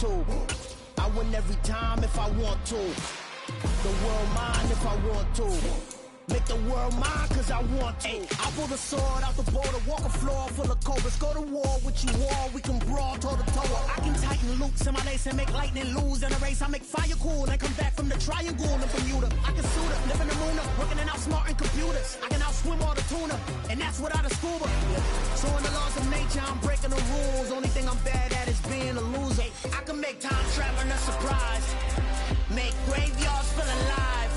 to. I win every time if I want to. The world mine if I want to. Make the world mine cause I want to. I pull the sword out the border, walk a floor full of cobras. Go to war with you all, we can brawl toe to toe. I can tighten loops in my lace and make lightning lose in a race. I make fire cool and come back from the triangle in Bermuda. I can suit up, live in the moon up, working and outsmarting computers. I can outswim all the tuna, and that's without a scuba. So in the laws of nature, I'm breaking the rules. Only thing I'm bad at is being a loser. I can make time traveling a surprise. Make graveyards feel alive.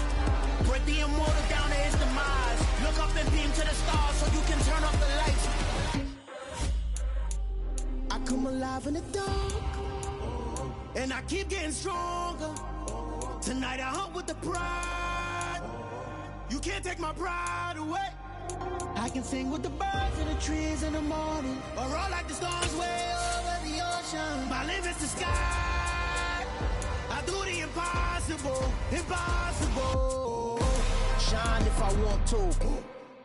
Break the immortal down to his demise. Look up and beam to the stars so you can turn off the lights. I come alive in the dark, and I keep getting stronger. Tonight I hunt with the pride. You can't take my pride away. I can sing with the birds and the trees in the morning, or roll like the stars way over the ocean. My limit's the sky. I do the impossible, impossible. Shine if I want to.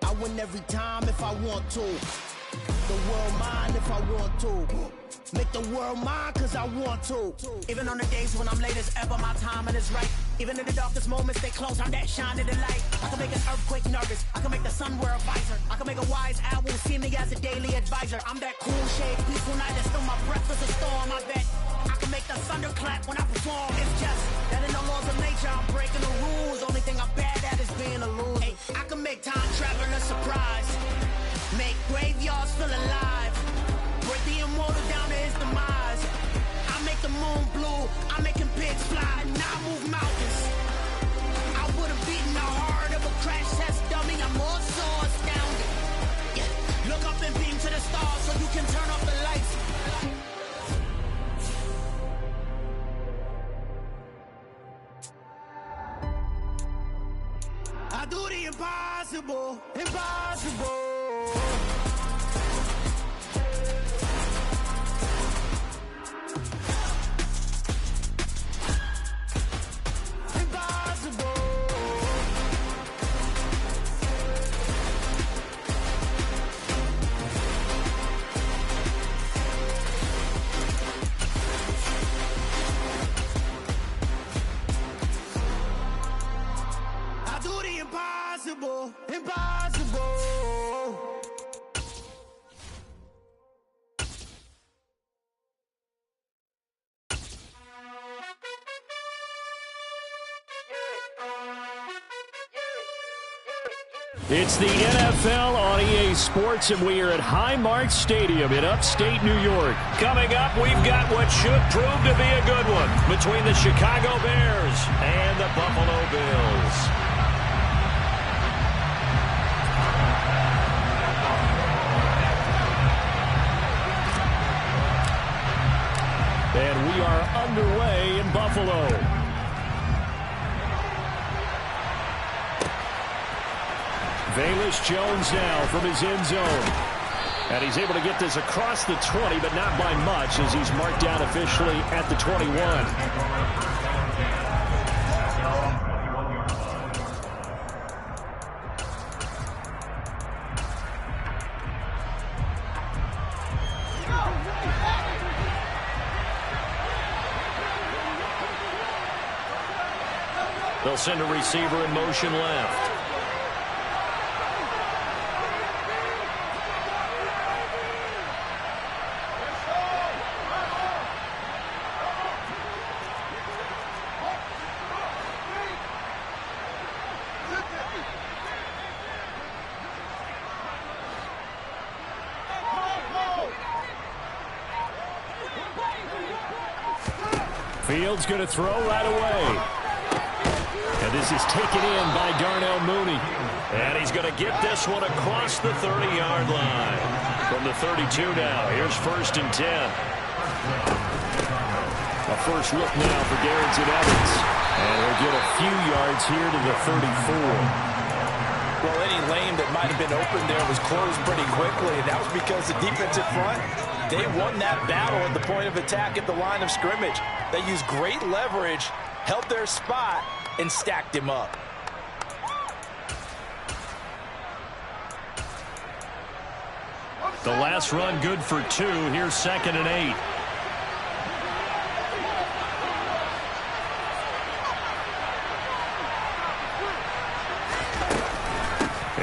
I win every time if I want to. The world mine if I want to. Make the world mine cause I want to. Even on the days when I'm late as ever, my timing is right. Even in the darkest moments, stay close, I'm that shining the light. I can make an earthquake nervous, I can make the sun wear a visor. I can make a wise owl see me as a daily advisor. I'm that cool shade, peaceful night, that's still my breath is a storm, I bet. I can make the thunder clap when I perform. It's just that in the laws of nature, I'm breaking the rules. Only thing I'm bad at is being a loser. Hey, I can make time traveling a surprise. Make graveyards feel alive. Break the immortal down to his demise. I make the moon blue. I'm making pigs fly. Now I move mountains. I would have beaten the heart of a crash test dummy. I'm more so astounded. Yeah. Look up and beam to the stars so you can turn off the lights. I do the impossible, impossible. Impossible, impossible. It's the NFL on EA Sports, and we are at Highmark Stadium in upstate New York. Coming up, we've got what should prove to be a good one between the Chicago Bears and the Buffalo Bills. And we are underway in Buffalo. Velus Jones now from his end zone. And he's able to get this across the 20, but not by much as he's marked down officially at the 21. They'll send a receiver in motion left. Fields going to throw right away. And this is taken in by Darnell Mooney. And he's going to get this one across the 30-yard line. From the 32 now, here's 1st and 10. A first look now for Darrington Evans. And he'll get a few yards here to the 34. Well, any lane that might have been open there was closed pretty quickly. And that was because the defensive front, they won that battle at the point of attack at the line of scrimmage. They used great leverage, held their spot, and stacked him up. The last run good for 2. Here's 2nd and 8.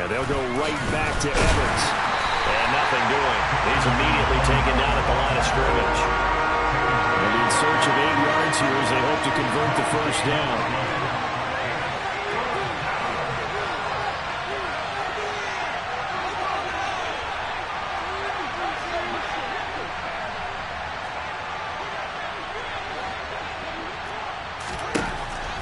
They'll go right back to Evans. And nothing doing. He's immediately taken down at the line of scrimmage. And in search of 8 yards here as they hope to convert the first down.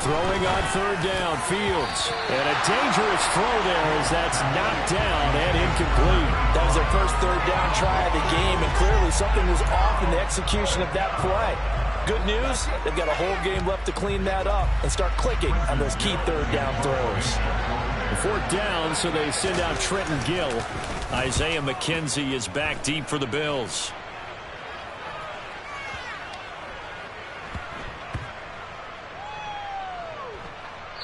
Throwing on third down, Fields. And a dangerous throw there as that's knocked down and incomplete. That was their first third down try of the game, and clearly something was off in the execution of that play. Good news, they've got a whole game left to clean that up and start clicking on those key third down throws. Fourth down, so they send out Trenton Gill. Isaiah McKenzie is back deep for the Bills.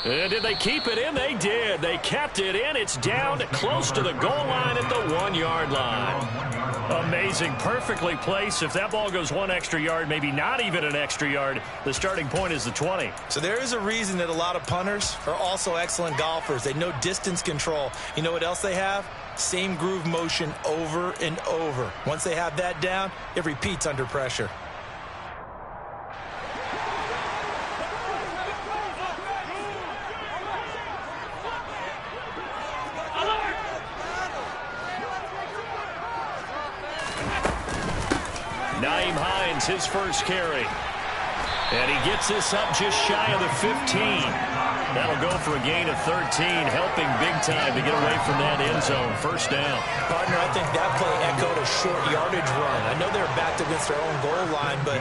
And did they keep it in? They did. They kept it in. It's down close to the goal line at the 1-yard line. Amazing. Perfectly placed. If that ball goes 1 extra yard, maybe not even an extra yard, the starting point is the 20. So there is a reason that a lot of punters are also excellent golfers. They know distance control. You know what else they have? Same groove motion over and over. Once they have that down, it repeats under pressure. Nyheim Hines, his first carry. And he gets this up just shy of the 15. That'll go for a gain of 13, helping big time to get away from that end zone. First down. Partner, I think that play echoed a short yardage run. I know they're backed against their own goal line, but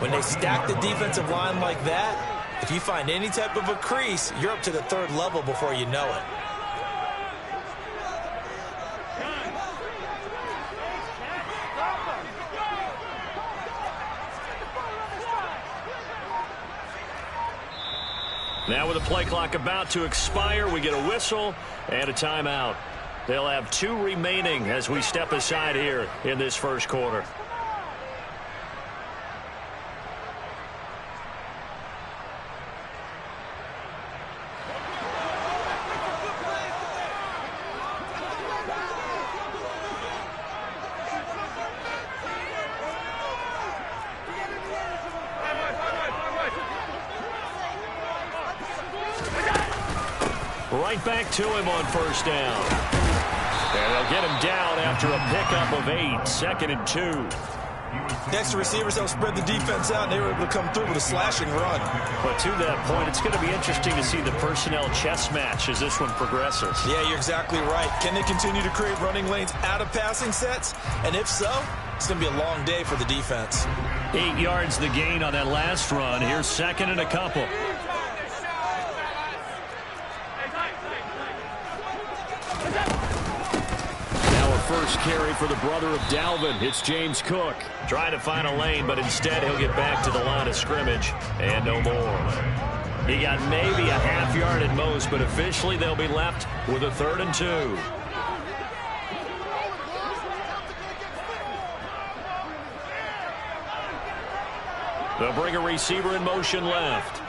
when they stack the defensive line like that, if you find any type of a crease, you're up to the third level before you know it. Now with the play clock about to expire, we get a whistle and a timeout. They'll have 2 remaining as we step aside here in this first quarter. Right back to him on first down. And they'll get him down after a pickup of 8, 2nd and 2. Next to receivers, they'll spread the defense out, and they were able to come through with a slashing run. But to that point, it's going to be interesting to see the personnel chess match as this one progresses. Yeah, you're exactly right. Can they continue to create running lanes out of passing sets? And if so, it's going to be a long day for the defense. 8 yards the gain on that last run. Here's 2nd and a couple. First carry for the brother of Dalvin. It's James Cook. Trying to find a lane, but instead he'll get back to the line of scrimmage. And no more. He got maybe a half yard at most, but officially they'll be left with a 3rd and 2. They'll bring a receiver in motion left.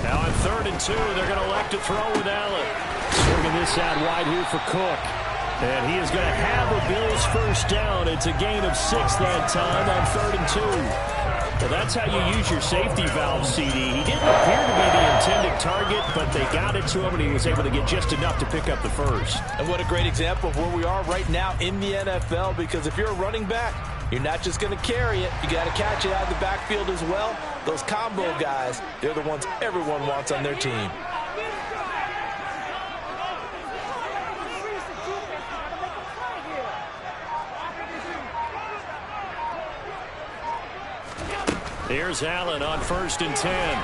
Now on 3rd and 2, they're going to elect to throw with Allen. Swinging this out wide here for Cook. And he is going to have a Bills first down. It's a gain of 6 that time on 3rd and 2. Well, that's how you use your safety valve, CD. He didn't appear to be the intended target, but they got it to him, and he was able to get just enough to pick up the first. And what a great example of where we are right now in the NFL, because if you're a running back, you're not just going to carry it. You got to catch it out of the backfield as well. Those combo guys, they're the ones everyone wants on their team. Here's Allen on 1st and 10.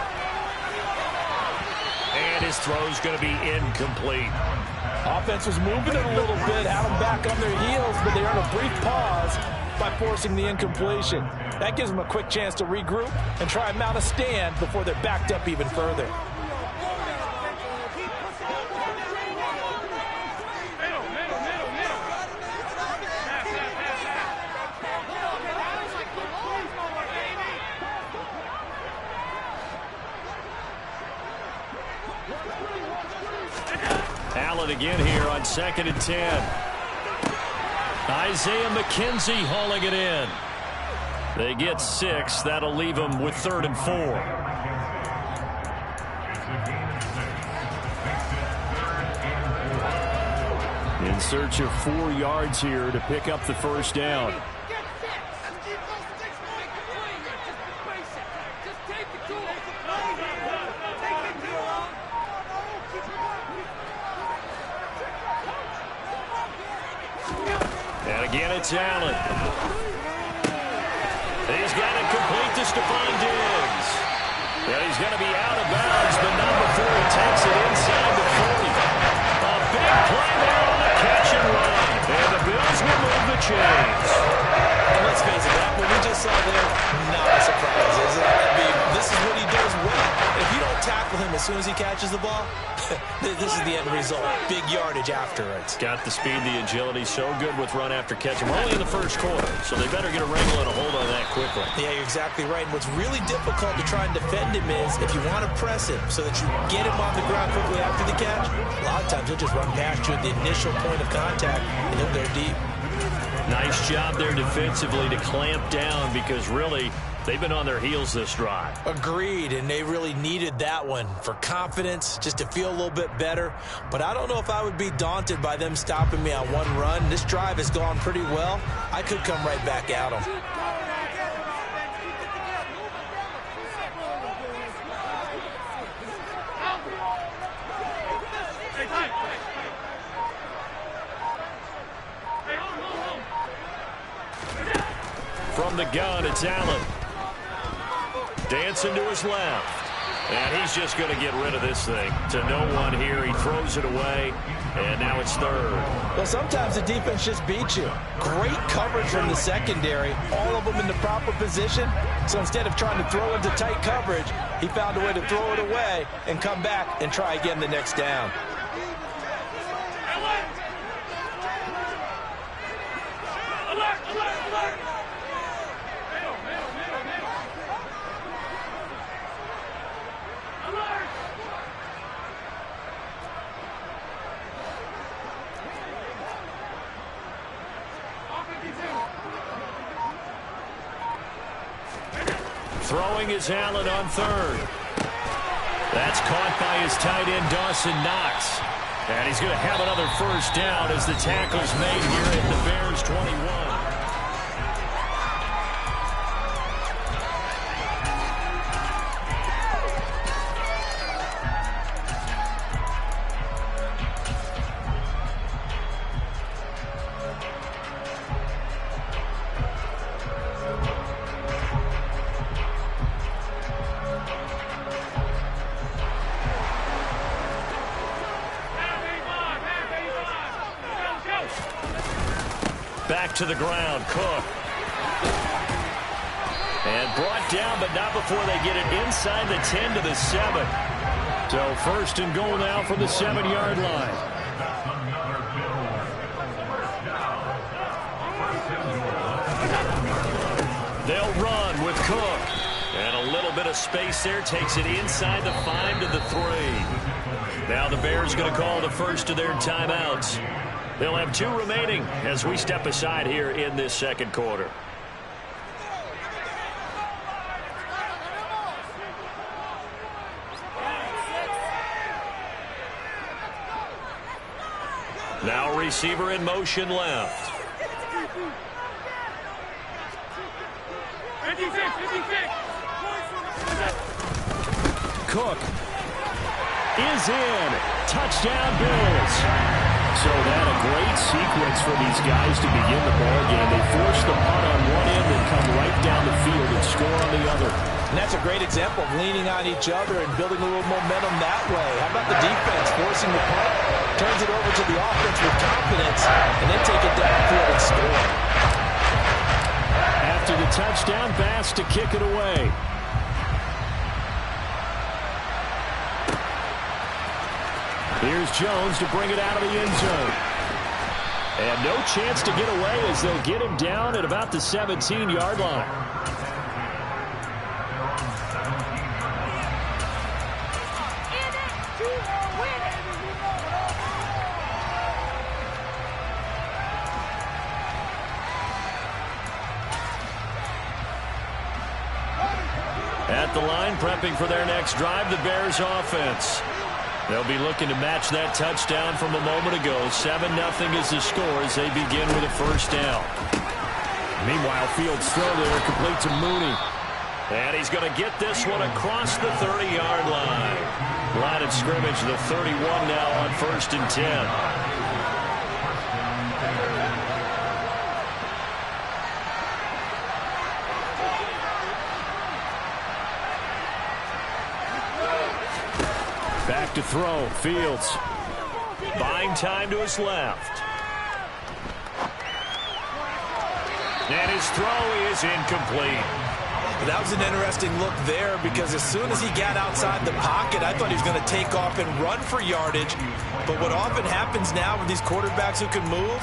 And his throw's going to be incomplete. Offense was moving it a little bit, had them back on their heels, but they earned a brief pause by forcing the incompletion. That gives them a quick chance to regroup and try and mount a stand before they're backed up even further. Allen again here on 2nd and 10. Isaiah McKenzie hauling it in. They get 6. That'll leave them with 3rd and 4. In search of 4 yards here to pick up the first down. And again, it's Allen. He's got it complete to Stephon Diggs. And he's going to be out of bounds, but not before he takes it inside the 40. A big play there on the catch and run. And the Bills will move the chains. And let's face it, that what we just saw there, not a surprise, is it? I mean, this is what he does well. If you don't tackle him as soon as he catches the ball, this is the end result. Big yardage afterwards. Got the speed, the agility, so good with run after catch. We're only in the first quarter, so they better get a wrangle and a hold on that quickly. Yeah, you're exactly right. And what's really difficult to try and defend him is if you want to press him so that you get him on the ground quickly after the catch, a lot of times he'll just run past you at the initial point of contact and he'll go deep. Nice job there defensively to clamp down because really they've been on their heels this drive. Agreed, and they really needed that one for confidence, just to feel a little bit better. But I don't know if I would be daunted by them stopping me on one run. This drive has gone pretty well. I could come right back at them. From the gun, it's Allen. Dancing to his left. And he's just going to get rid of this thing. To no one here. He throws it away. And now it's 3rd. Well, sometimes the defense just beats you. Great coverage from the secondary. All of them in the proper position. So instead of trying to throw into tight coverage, he found a way to throw it away and come back and try again the next down. Throwing is Allen on 3rd. That's caught by his tight end, Dawson Knox. And he's going to have another first down as the tackle's made here at the Bears 21. Back to the ground, Cook. And brought down, but not before they get it inside the 10 to the 7. So 1st and goal now from the 7-yard line. They'll run with Cook. And a little bit of space there takes it inside the 5 to the 3. Now the Bears going to call the first of their timeouts. They'll have 2 remaining as we step aside here in this second quarter. Now receiver in motion left. Cook is in. Touchdown Bills. So that a great sequence for these guys to begin the ballgame. They force the punt on one end and come right down the field and score on the other. And that's a great example of leaning on each other and building a little momentum that way. How about the defense forcing the punt, turns it over to the offense with confidence, and then take it downfield and score. After the touchdown, Bass to kick it away. Here's Jones to bring it out of the end zone. And no chance to get away as they'll get him down at about the 17-yard line. the line, prepping for their next drive, the Bears offense. They'll be looking to match that touchdown from a moment ago. 7-0 is the score as they begin with a first down. Meanwhile, Fields' throw there complete to Mooney. And he's going to get this one across the 30-yard line. Line of scrimmage, the 31 now on 1st and 10. Back to throw, Fields. Buying time to his left. And his throw is incomplete. That was an interesting look there because as soon as he got outside the pocket, I thought he was going to take off and run for yardage. But what often happens now with these quarterbacks who can move,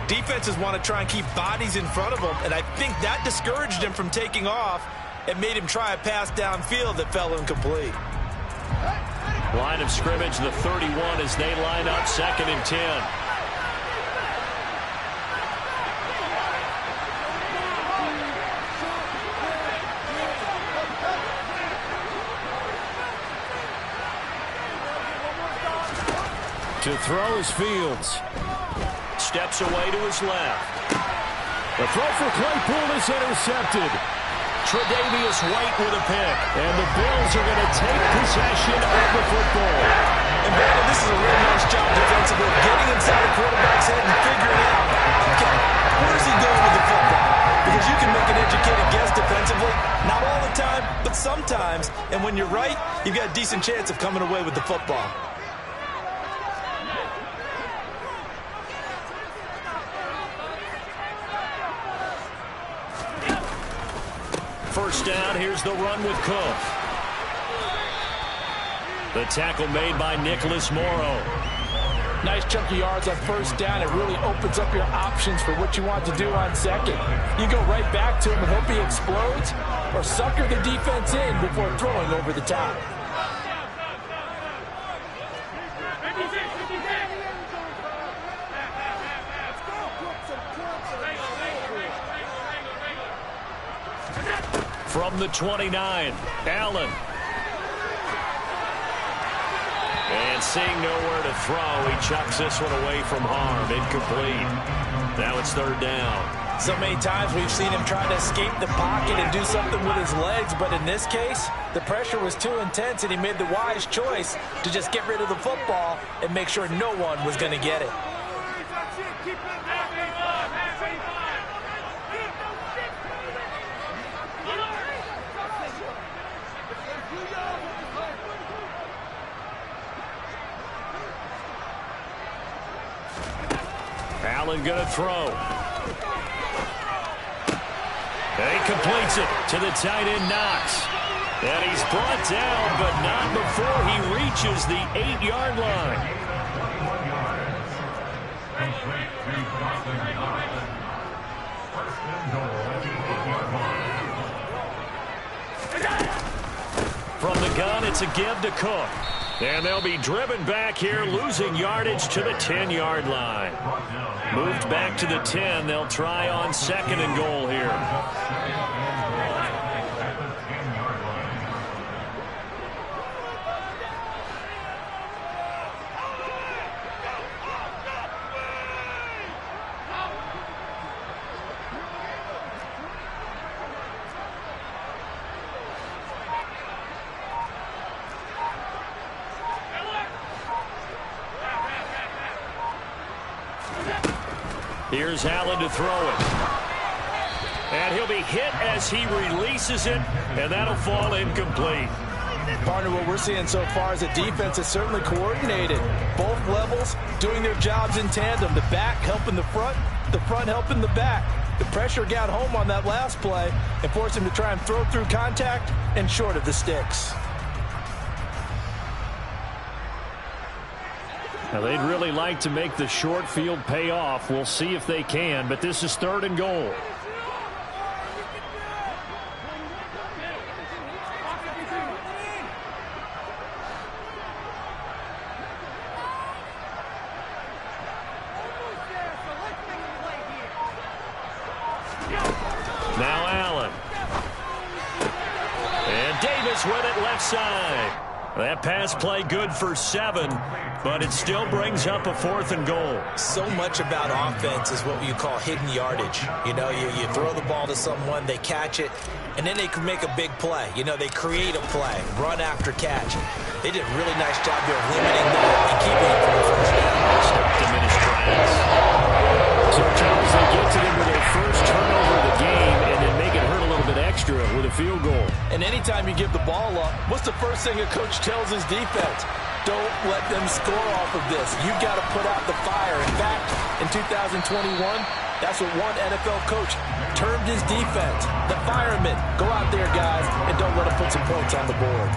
defenses want to try and keep bodies in front of them, and I think that discouraged him from taking off and made him try a pass downfield that fell incomplete. Line of scrimmage, the 31 as they line up 2nd and 10. To throw is Fields. Steps away to his left. The throw for Claypool is intercepted. Tre'Davious White with a pick. And the Bills are going to take possession of the football. And Brandon, this is a real nice job defensively, getting inside the quarterback's head and figuring out, okay, where's he going with the football? Because you can make an educated guess defensively, not all the time, but sometimes. And when you're right, you've got a decent chance of coming away with the football. First down, here's the run with Cook. The tackle made by Nicholas Morrow. Nice chunky yards on first down. It really opens up your options for what you want to do on second. You go right back to him and hope he explodes, or sucker the defense in before throwing over the top. From the 29, Allen. And seeing nowhere to throw, he chucks this one away from harm. Incomplete. Now it's 3rd down. So many times we've seen him try to escape the pocket and do something with his legs, but in this case, the pressure was too intense and he made the wise choice to just get rid of the football and make sure no one was going to get it. Allen going to throw. And he completes it to the tight end, Knox. And he's brought down, but not before he reaches the 8-yard line. From the gun, it's a give to Cook. And they'll be driven back here, losing yardage to the 10-yard line. Moved back to the 10. They'll try on 2nd and goal here. Here's Allen to throw it. And he'll be hit as he releases it, and that'll fall incomplete. Partner, what we're seeing so far is a defense that's certainly coordinated. Both levels doing their jobs in tandem. The back helping the front helping the back. The pressure got home on that last play and forced him to try and throw through contact and short of the sticks. Now, they'd really like to make the short field pay off. We'll see if they can, but this is 3rd and goal. Now Allen. And Davis Phillips with it left side. That pass play good for 7, but it still brings up a 4th and goal. So much about offense is what you call hidden yardage. You know, you throw the ball to someone, they catch it, and then they can make a big play. You know, they create a play, run after catch. They did a really nice job here of limiting that and keeping it for the first down. Start diminish drives. So, Charles, they get to them with their first turnover of the game and then make it hurt a little bit extra with a field goal. And anytime you give the ball up, what's the first thing a coach tells his defense? Don't let them score off of this. You've got to put out the fire. In fact, in 2021, that's what one NFL coach termed his defense. The firemen. Go out there, guys, and don't let them put some points on the board.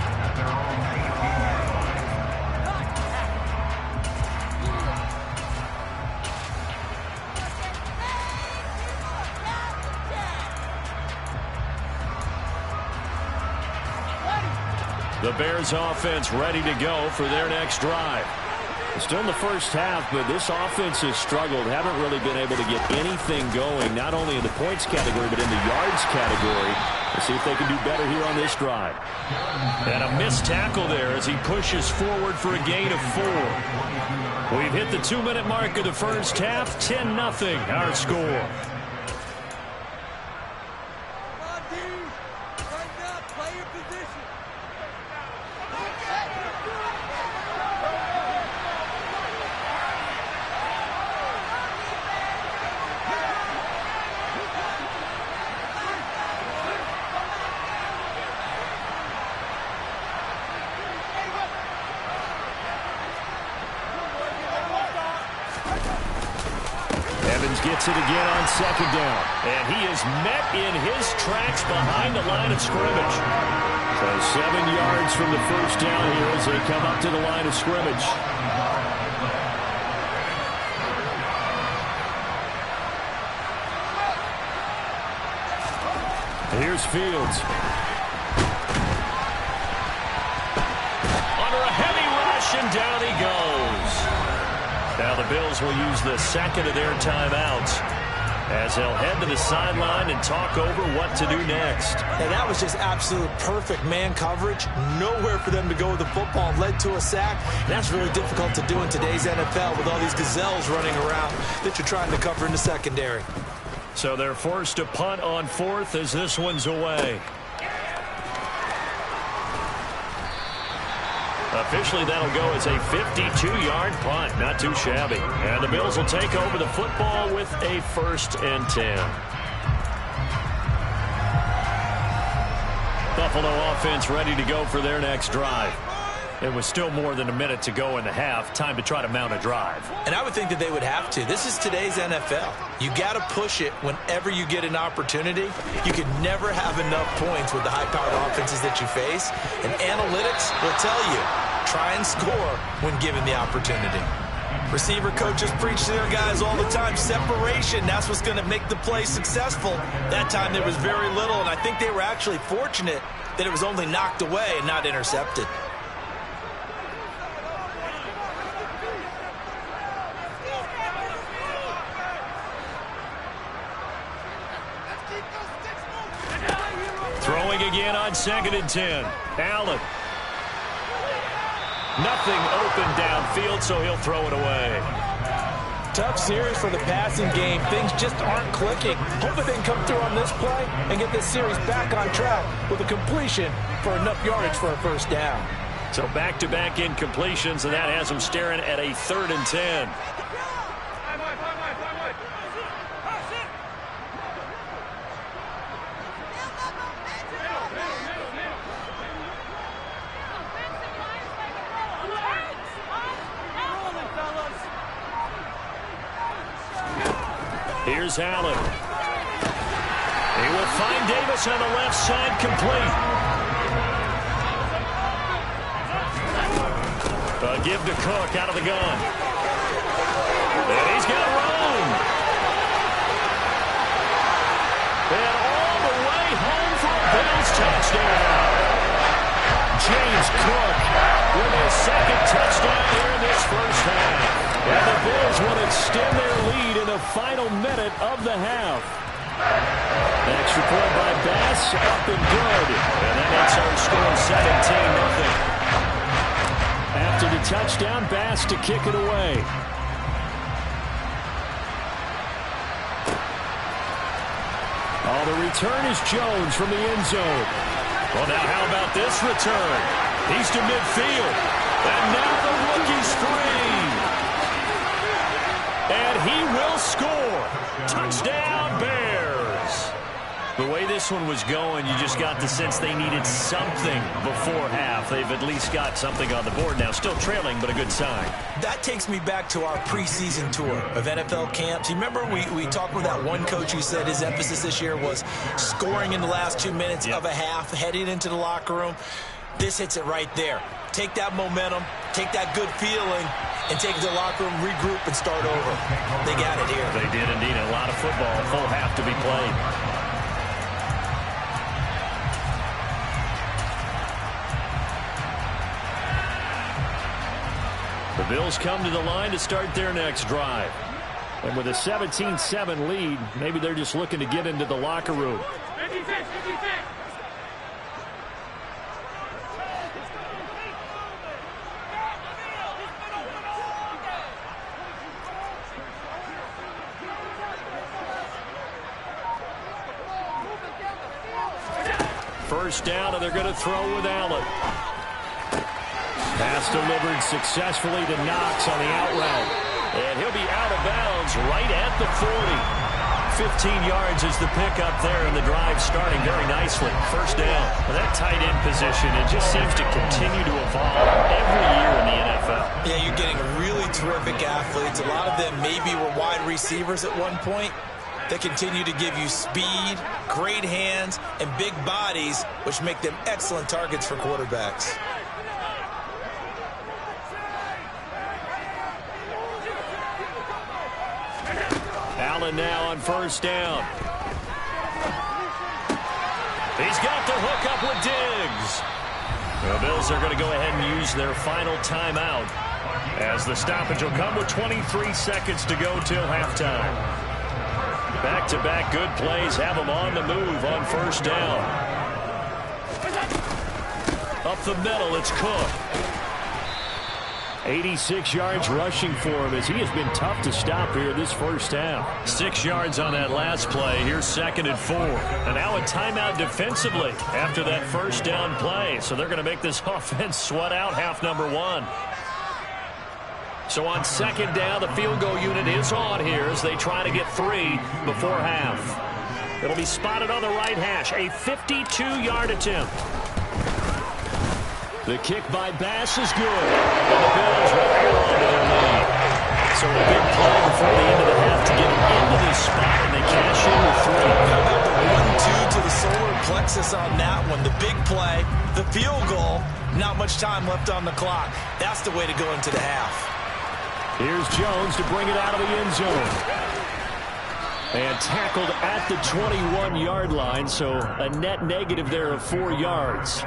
The Bears offense ready to go for their next drive. Still in the first half, but this offense has struggled. Haven't really been able to get anything going, not only in the points category, but in the yards category. Let's see if they can do better here on this drive. And a missed tackle there as he pushes forward for a gain of 4. We've hit the 2-minute mark of the first half. 10-0 our score. Gets it again on 2nd down. And he is met in his tracks behind the line of scrimmage. So 7 yards from the first down here as they come up to the line of scrimmage. Here's Fields. Under a heavy rush, and down he goes. Now the Bills will use the second of their timeouts as they'll head to the sideline and talk over what to do next. And that was just absolute perfect man coverage. Nowhere for them to go with the football, led to a sack. And that's really difficult to do in today's NFL with all these gazelles running around that you're trying to cover in the secondary. So they're forced to punt on 4th as this one's away. Officially, that'll go as a 52-yard punt. Not too shabby. And the Bills will take over the football with a 1st and 10. Buffalo offense ready to go for their next drive. It was still more than a minute to go in the half. Time to try to mount a drive. And I would think that they would have to. This is today's NFL. You got to push it whenever you get an opportunity. You can never have enough points with the high-powered offenses that you face. And analytics will tell you, try and score when given the opportunity. Receiver coaches preach to their guys all the time. Separation, that's what's going to make the play successful. That time there was very little, and I think they were actually fortunate that it was only knocked away and not intercepted. Throwing again on 2nd and 10. Allen. Nothing open downfield, so he'll throw it away. Tough series for the passing game. Things just aren't clicking. Hoping they can come through on this play and get this series back on track with a completion for enough yardage for a 1st down. So back-to-back incompletions, and that has them staring at a 3rd and 10. Here's Allen. He will find Davis on the left side, complete. A give to Cook out of the gun. And he's got room. And all the way home for a Bills touchdown. James Cook with his 2nd touchdown here in this first half. And the Bills will extend their lead in the final minute of the half. Extra point by Bass, up and good. And that makes our score 17-0. After the touchdown, Bass to kick it away. Oh, the return is Jones from the end zone. Well, now how about this return? He's to midfield. And now the rookie's free. And he will score. Touchdown, Bears. The way this one was going, you just got the sense they needed something before half. They've at least got something on the board now. Still trailing, but a good sign. That takes me back to our preseason tour of NFL camps. You remember we talked with that one coach who said his emphasis this year was scoring in the last 2 minutes of a half, heading into the locker room. This hits it right there. Take that momentum, take that good feeling, and take it to the locker room, regroup, and start over. They got it here. They did indeed. A lot of football, full half to be played. The Bills come to the line to start their next drive. And with a 17-7 lead, maybe they're just looking to get into the locker room. First down, and they're going to throw with Allen. Pass delivered successfully to Knox on the out route. And he'll be out of bounds right at the 40. 15 yards is the pickup there, and the drive starting very nicely. First down. Well, that tight end position, it just seems to continue to evolve every year in the NFL. Yeah, you're getting really terrific athletes. A lot of them maybe were wide receivers at one point. They continue to give you speed, great hands, and big bodies, which make them excellent targets for quarterbacks. Allen now on first down. He's got the hook up with Diggs. The Bills are going to go ahead and use their final timeout as the stoppage will come with 23 seconds to go till halftime. Back-to-back good plays have them on the move on first down. Up the middle, it's Cook. 86 yards rushing for him as he has been tough to stop here this first half. 6 yards on that last play. Here's 2nd and 4. And now a timeout defensively after that first down play. So they're going to make this offense sweat out half number 1. So on 2nd down, the field goal unit is on here as they try to get 3 before half. It'll be spotted on the right hash. A 52-yard attempt. The kick by Bass is good. And the Bills will hold on to their lead. So a big play before the end of the half to get into this spot, and they cash in with 3. How about the 1-2 to the solar plexus on that one? The big play, the field goal, not much time left on the clock. That's the way to go into the half. Here's Jones to bring it out of the end zone. And tackled at the 21-yard line, so a net negative there of 4 yards.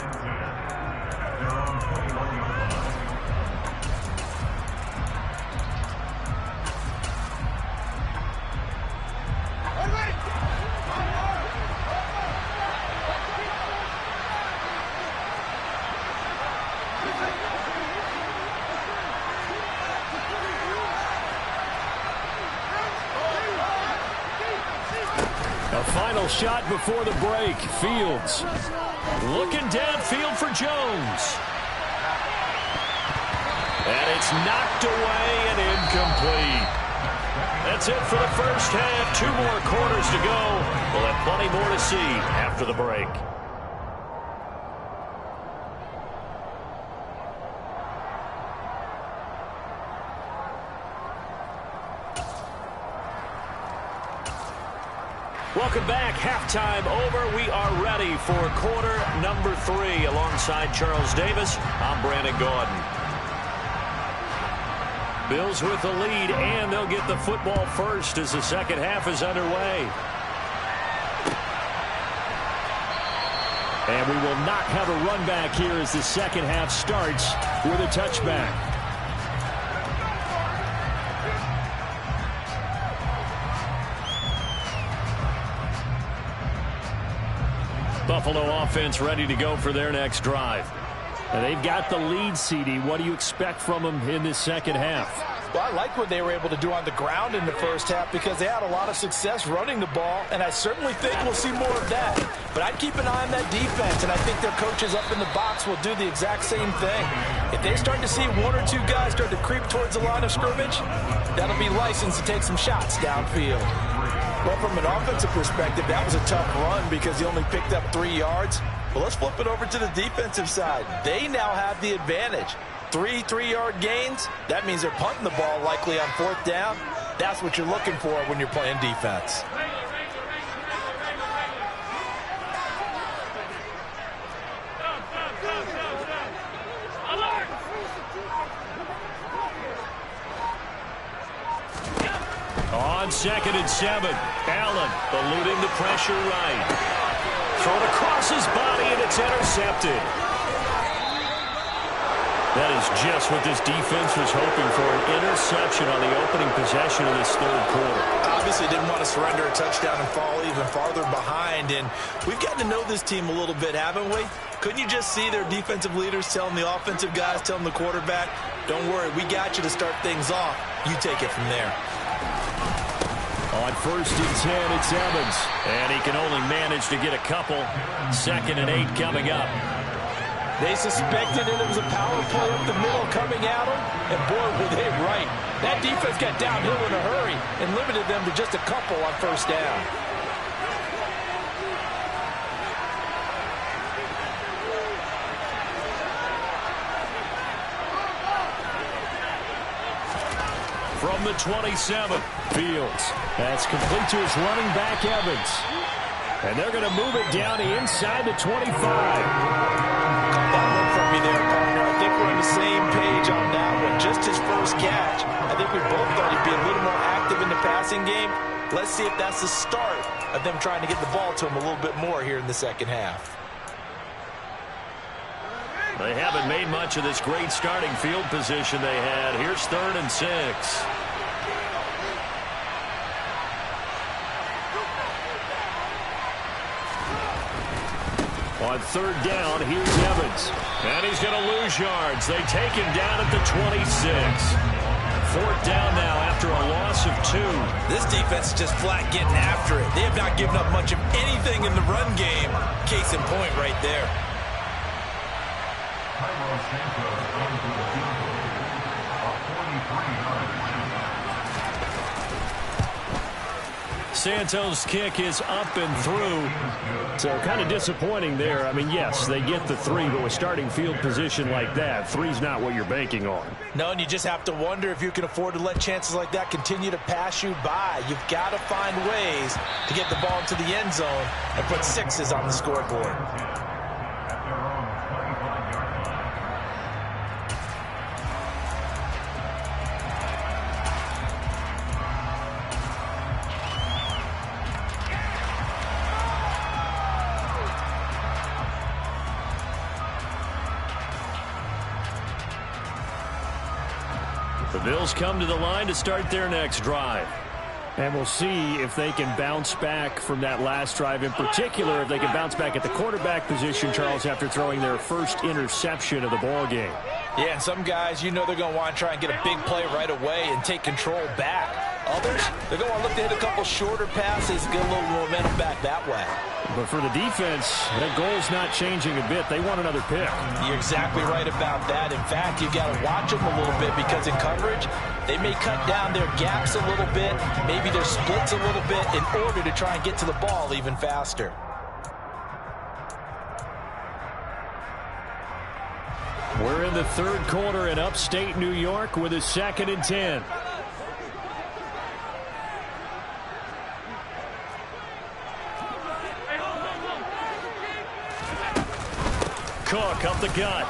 Final shot before the break. Fields looking downfield for Jones. And it's knocked away and incomplete. That's it for the first half. 2 more quarters to go. We'll have plenty more to see after the break. Welcome back. Halftime over. We are ready for quarter number 3. Alongside Charles Davis, I'm Brandon Gaudin. Bills with the lead, and they'll get the football first as the second half is underway. And we will not have a run back here as the second half starts with a touchback. Buffalo offense ready to go for their next drive. And they've got the lead, CD. What do you expect from them in this second half? Well, I like what they were able to do on the ground in the first half because they had a lot of success running the ball, and I certainly think we'll see more of that. But I'd keep an eye on that defense, and I think their coaches up in the box will do the exact same thing. If they start to see one or two guys start to creep towards the line of scrimmage, that'll be licensed to take some shots downfield. Well, from an offensive perspective, that was a tough run because he only picked up 3 yards. But let's flip it over to the defensive side. They now have the advantage. 3 3-yard gains, that means they're punting the ball likely on 4th down. That's what you're looking for when you're playing defense. On 2nd and 7, Allen eluding the pressure right. Thrown across his body, and it's intercepted. That is just what this defense was hoping for, an interception on the opening possession of this third quarter. Obviously didn't want to surrender a touchdown and fall even farther behind, and we've gotten to know this team a little bit, haven't we? Couldn't you just see their defensive leaders telling the offensive guys, telling the quarterback, don't worry, we got you to start things off. You take it from there. On 1st and 10, it's Evans, and he can only manage to get a couple. 2nd and 8 coming up. They suspected it was a power play up the middle coming at them, and boy, were they right. That defense got downhill in a hurry and limited them to just a couple on 1st down. From the 27, Fields. That's complete to his running back, Evans. And they're going to move it down inside the 25. That look from me there, partner. I think we're on the same page on that one. Just his first catch. I think we both thought he'd be a little more active in the passing game. Let's see if that's the start of them trying to get the ball to him a little bit more here in the second half. They haven't made much of this great starting field position they had. Here's 3rd and 6. On 3rd down, here's Evans. And he's going to lose yards. They take him down at the 26. 4th down now after a loss of 2. This defense is just flat getting after it. They have not given up much of anything in the run game. Case in point right there. Santos' kick is up and through. So kind of disappointing there. I mean, yes, they get the 3, but with starting field position like that, 3's not what you're banking on. No, and you just have to wonder if you can afford to let chances like that continue to pass you by. You've got to find ways to get the ball into the end zone and put 6s on the scoreboard. The Bills come to the line to start their next drive. And we'll see if they can bounce back from that last drive. In particular, if they can bounce back at the quarterback position, Charles, after throwing their first interception of the ball game. Yeah, and some guys, you know they're going to want to try and get a big play right away and take control back. Others, they're going to want to look to hit a couple shorter passes, get a little momentum back that way. But for the defense, that goal's not changing a bit. They want another pick. You're exactly right about that. In fact, you've got to watch them a little bit because in coverage, they may cut down their gaps a little bit, maybe their splits a little bit in order to try and get to the ball even faster. We're in the third quarter in upstate New York with a 2nd and 10. Cook up the gut.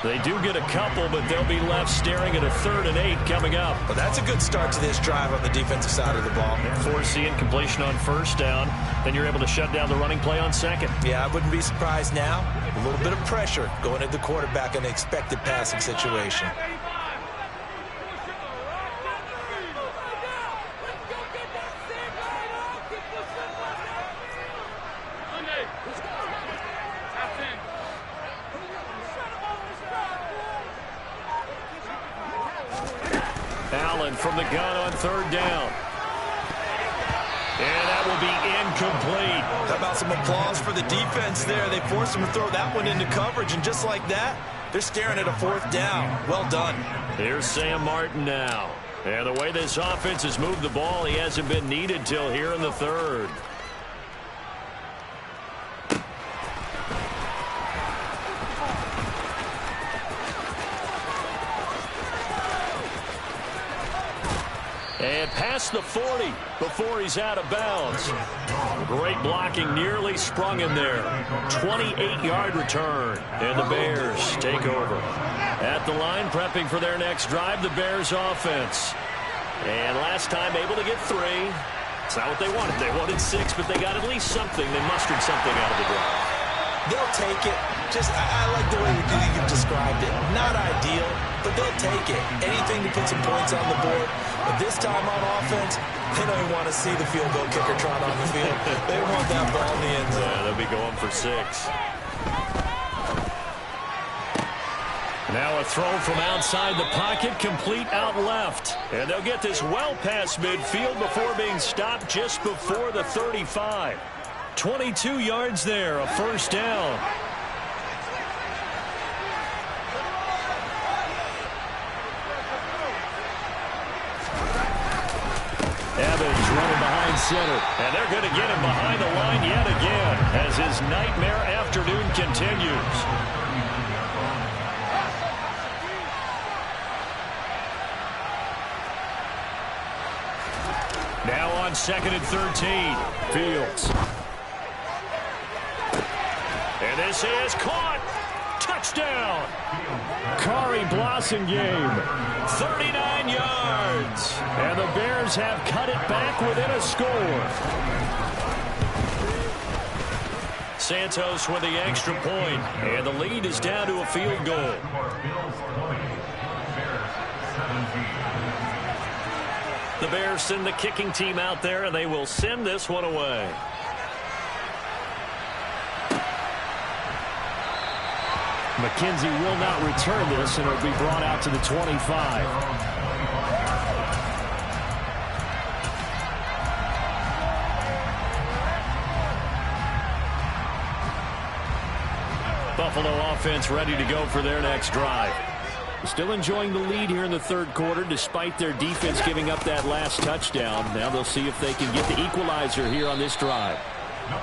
They do get a couple, but they'll be left staring at a 3rd and 8 coming up. Well, that's a good start to this drive on the defensive side of the ball. Forcing completion on 1st down. Then you're able to shut down the running play on 2nd. Yeah, I wouldn't be surprised now. A little bit of pressure going at the quarterback in an expected passing situation. Allen from the gun on third down. And that will be incomplete. How about some applause for the defense there? They forced him to throw that one into coverage, and just like that, they're staring at a fourth down. Well done. Here's Sam Martin now. And the way this offense has moved the ball, he hasn't been needed till here in the third. And past the 40 before he's out of bounds. Great blocking, nearly sprung him there. 28-yard return, and the Bears take over. At the line, prepping for their next drive, the Bears offense. And last time able to get 3. It's not what they wanted. They wanted 6, but they got at least something. They mustered something out of the drive. They'll take it. I like the way you've described it. Not ideal, but they'll take it. Anything to put some points on the board. But this time on offense, they don't even want to see the field goal kicker trot on the field. They want that ball in the end zone. Yeah, they'll be going for 6. Now a throw from outside the pocket, complete out left. And they'll get this well past midfield before being stopped just before the 35. 22 yards there, a first down. Evans running behind center. And they're going to get him behind the line yet again as his nightmare afternoon continues. Now on 2nd and 13. Fields. And this is caught. Touchdown. Kari Blasingame, 39 yards. And the Bears have cut it back within a score. Santos with the extra point. And the lead is down to a field goal. The Bears send the kicking team out there, and they will send this one away. McKenzie will not return this, and it'll be brought out to the 25. Buffalo offense ready to go for their next drive. Still enjoying the lead here in the third quarter despite their defense giving up that last touchdown. Now they'll see if they can get the equalizer here on this drive.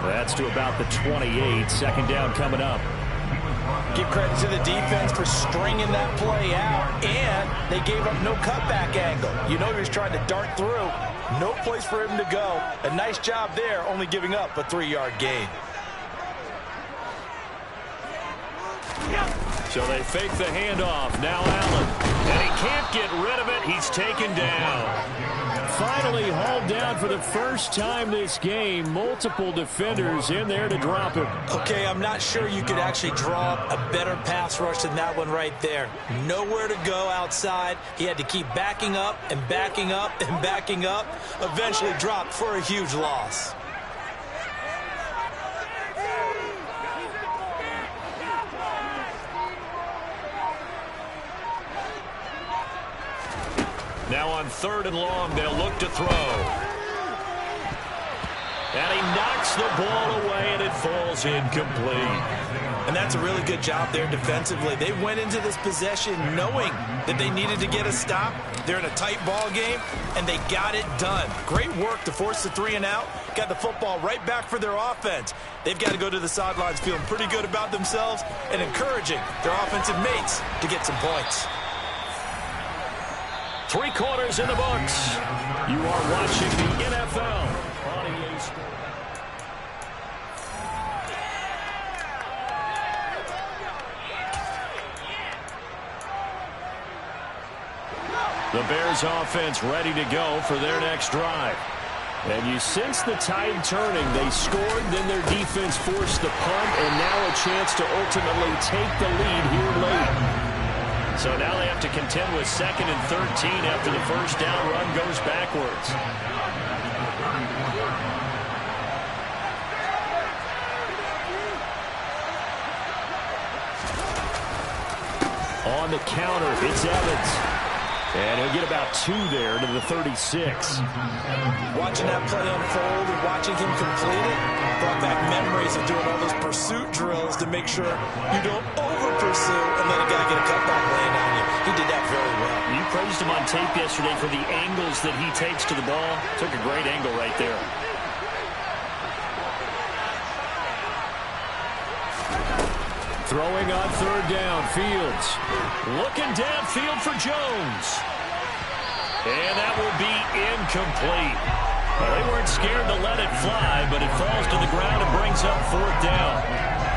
That's to about the 28. Second down coming up. Give credit to the defense for stringing that play out, and they gave up no cutback angle. You know he was trying to dart through. No place for him to go. A nice job there, only giving up a 3-yard gain. So they fake the handoff. Now Allen. And he can't get rid of it. He's taken down. Finally hauled down for the first time this game. Multiple defenders in there to drop him. Okay, I'm not sure you could actually draw up a better pass rush than that one right there. Nowhere to go outside. He had to keep backing up and backing up and backing up. Eventually dropped for a huge loss. Now on 3rd and long, they'll look to throw. And he knocks the ball away, and it falls incomplete. And that's a really good job there defensively. They went into this possession knowing that they needed to get a stop. They're in a tight ball game, and they got it done. Great work to force the 3 and out. Got the football right back for their offense. They've got to go to the sidelines feeling pretty good about themselves and encouraging their offensive mates to get some points. 3 quarters in the books. You are watching the NFL on EA Sports. The Bears offense ready to go for their next drive. And you sense the tide turning. They scored, then their defense forced the punt, and now a chance to ultimately take the lead here late. So now they have to contend with 2nd and 13 after the first down run goes backwards. On the counter, it's Evans. And he'll get about 2 there to the 36. Watching that play unfold and watching him complete it brought back memories of doing all those pursuit drills to make sure you don't over-pursue and let a guy get a cutback lane on you. He did that very well. You praised him on tape yesterday for the angles that he takes to the ball. Took a great angle right there. Throwing on 3rd down, Fields. Looking downfield for Jones. And that will be incomplete. Well, they weren't scared to let it fly, but it falls to the ground and brings up 4th down.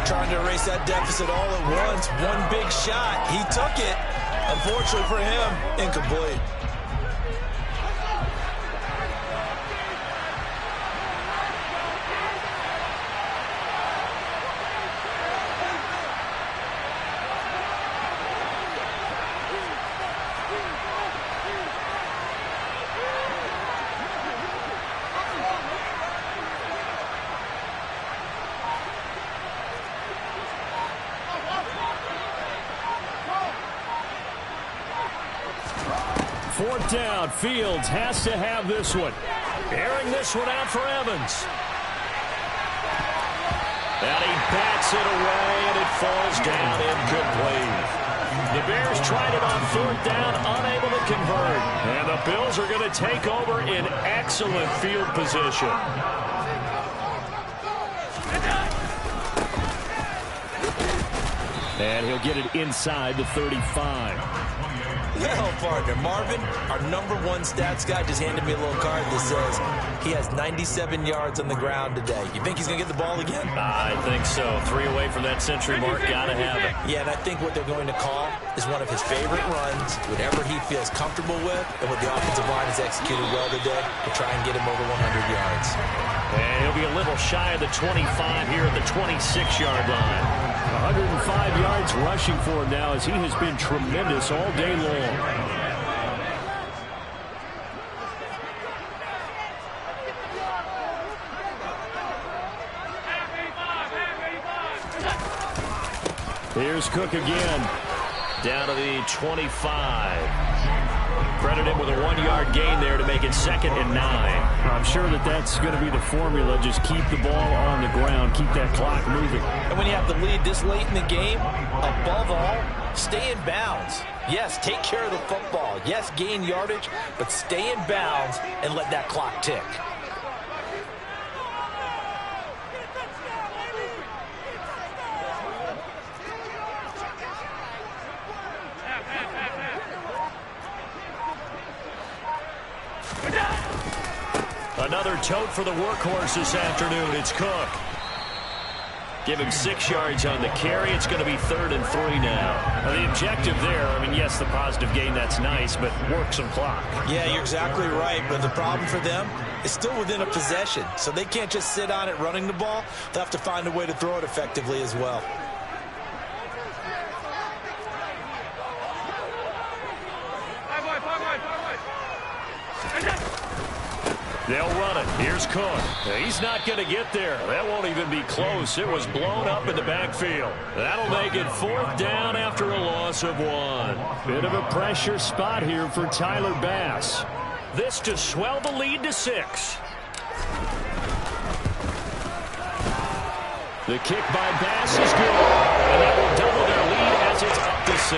Trying to erase that deficit all at once. One big shot. He took it. Unfortunately for him, incomplete. Fourth down, Fields has to have this one. Airing this one out for Evans. And he bats it away, and it falls down incomplete. The Bears tried it on 4th down, unable to convert. And the Bills are going to take over in excellent field position. And he'll get it inside the 35. Well, partner, Marvin, our #1 stats guy, just handed me a little card that says he has 97 yards on the ground today. You think he's going to get the ball again? I think so. 3 away from that century mark. Got to have it. Yeah, and I think what they're going to call is one of his favorite runs, whatever he feels comfortable with, and what the offensive line has executed well today to try and get him over 100 yards. And he'll be a little shy of the 25 here at the 26-yard line. 105 yards rushing for him now as he has been tremendous all day long. Here's Cook again. Down to the 25. Credit him with a 1-yard gain there to make it 2nd and 9. I'm sure that that's going to be the formula. Just keep the ball on the ground. Keep that clock moving. And when you have the lead this late in the game, above all, stay in bounds. Yes, take care of the football. Yes, gain yardage, but stay in bounds and let that clock tick. Another tote for the workhorse this afternoon. It's Cook. Give him 6 yards on the carry. It's going to be 3rd and 3 now. Now, the objective there, I mean, yes, the positive gain, that's nice, but work some clock. Yeah, you're exactly right, but the problem for them is still within a possession, so they can't just sit on it running the ball. They'll have to find a way to throw it effectively as well. They'll run it. Here's Cook. He's not going to get there. That won't even be close. It was blown up in the backfield. That'll make it 4th down after a loss of 1. Bit of a pressure spot here for Tyler Bass. This to swell the lead to 6. The kick by Bass is good. And that will double their lead as it's up to 6.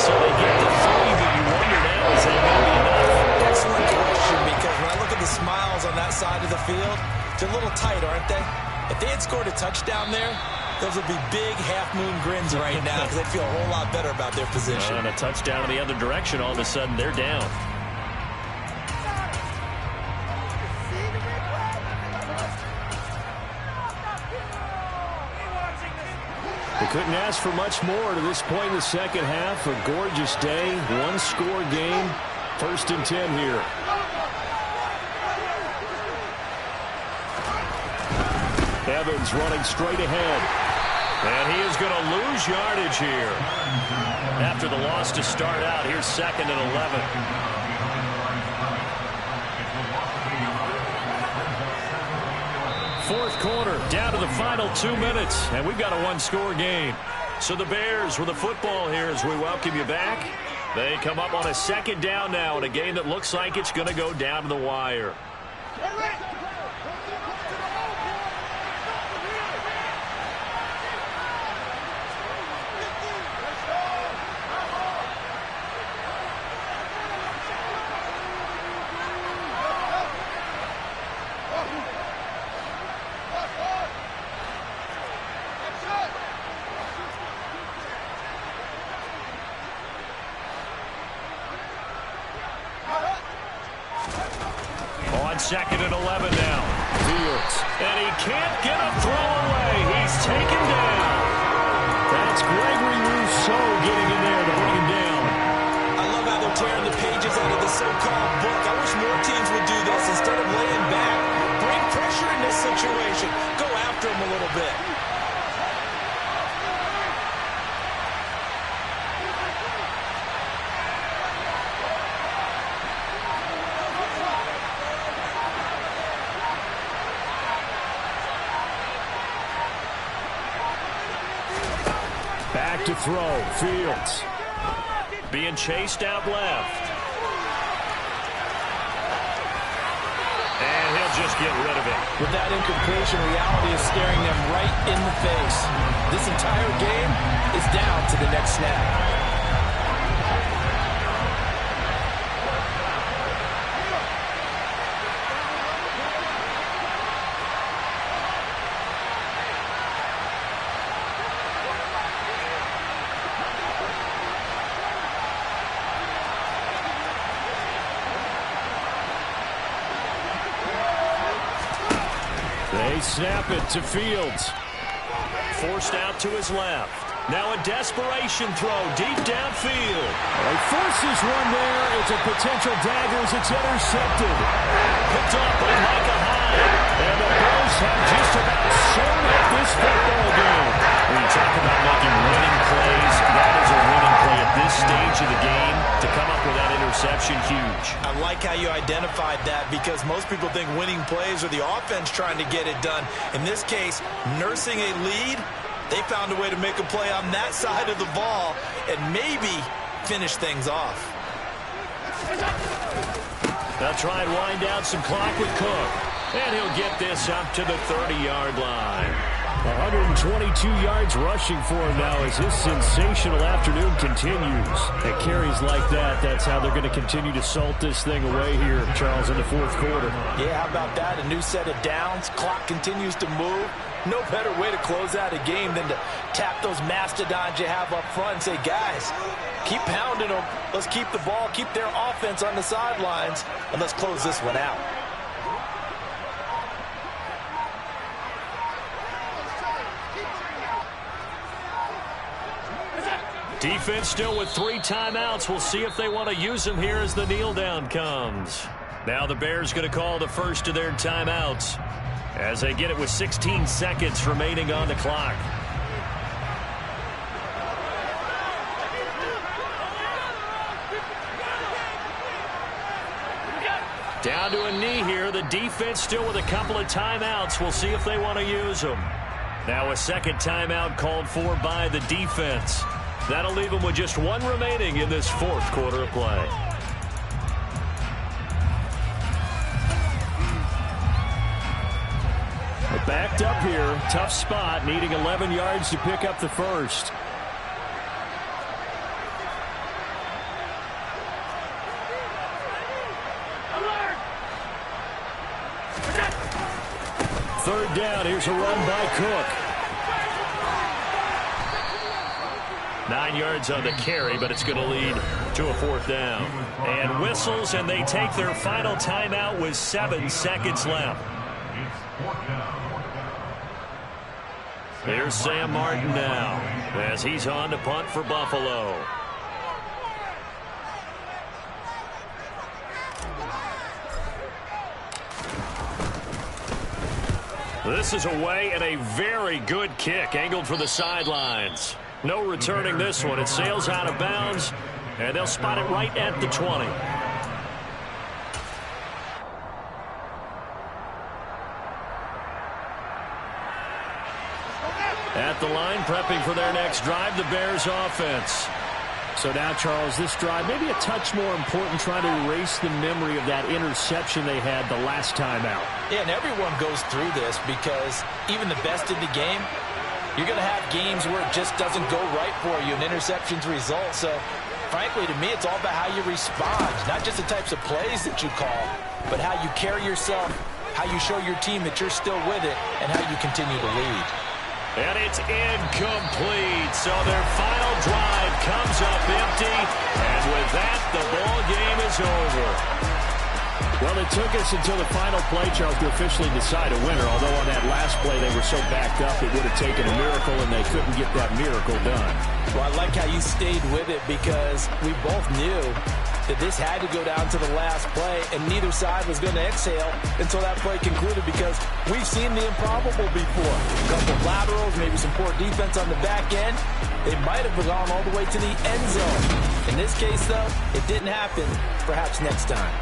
So they get the 3, but you wonder now, is that going to be enough? Excellent question, because when I look at the smiles on that side of the field, they're a little tight, aren't they? If they had scored a touchdown there, those would be big half-moon grins right now because they feel a whole lot better about their position. And a touchdown in the other direction, all of a sudden they're down. They couldn't ask for much more to this point in the second half. A gorgeous day, 1-score game. 1st and 10 here. Evans running straight ahead. And he is going to lose yardage here. After the loss to start out, here's 2nd and 11. Fourth quarter, down to the final 2 minutes, and we've got a 1-score game. So the Bears with the football here as we welcome you back. They come up on a second down now in a game that looks like it's going to go down to the wire. Second and 11 now. Fields. And he can't get a throw away. He's taken down. That's Gregory Rousseau getting in there to bring him down. I love how they're tearing the pages out of the so-called book. I wish more teams would do this instead of laying back. Bring pressure in this situation. Go after him a little bit. To throw, Fields. Being chased out left. And he'll just get rid of it. With that incompletion, reality is staring them right in the face. This entire game is down to the next snap. They snap it to Fields. Forced out to his left. Now a desperation throw deep downfield. He forces one there. It's a potential dagger as it's intercepted. Picked up by Micah Hyde. And the Bears have just about sewn up this football game. When you talk about making winning plays, that is a winning play at this stage of the game. To come up with that interception, huge. I like how you identified that because most people think winning plays are the offense trying to get it done. In this case, nursing a lead, they found a way to make a play on that side of the ball and maybe finish things off. They'll try and wind down some clock with Cook. And he'll get this up to the 30-yard line. 122 yards rushing for him now as his sensational afternoon continues. At carries like that, that's how they're going to continue to salt this thing away here, Charles, in the fourth quarter. Yeah, how about that? A new set of downs. Clock continues to move. No better way to close out a game than to tap those mastodons you have up front and say, guys, keep pounding them. Let's keep the ball, keep their offense on the sidelines, and let's close this one out. Defense still with 3 timeouts. We'll see if they want to use them here as the kneel down comes. Now the Bears going to call the first of their timeouts as they get it with 16 seconds remaining on the clock. Down to a knee here. The defense still with a couple of timeouts. We'll see if they want to use them. Now a second timeout called for by the defense. That'll leave them with just 1 remaining in this fourth quarter of play. They're backed up here. Tough spot, needing 11 yards to pick up the first. Third down. Here's a run by Cook. 9 yards on the carry, but it's going to lead to a fourth down. And whistles, and they take their final timeout with 7 seconds left. Here's Sam Martin now as he's on to punt for Buffalo. This is away and a very good kick angled for the sidelines. No returning this one. It sails out of bounds, and they'll spot it right at the 20. At the line, prepping for their next drive, the Bears offense. So now, Charles, this drive maybe a touch more important, trying to erase the memory of that interception they had the last time out. Yeah, and everyone goes through this because even the best in the game, you're going to have games where it just doesn't go right for you and interceptions result. So, frankly, to me, it's all about how you respond, not just the types of plays that you call, but how you carry yourself, how you show your team that you're still with it, and how you continue to lead. And it's incomplete. So their final drive comes up empty. And with that, the ball game is over. Well, it took us until the final play, Charles, to officially decide a winner. Although on that last play they were so backed up it would have taken a miracle, and they couldn't get that miracle done. Well, I like how you stayed with it because we both knew that this had to go down to the last play, and neither side was going to exhale until that play concluded because we've seen the improbable before. A couple of laterals, maybe some poor defense on the back end. They might have gone all the way to the end zone. In this case, though, it didn't happen. Perhaps next time.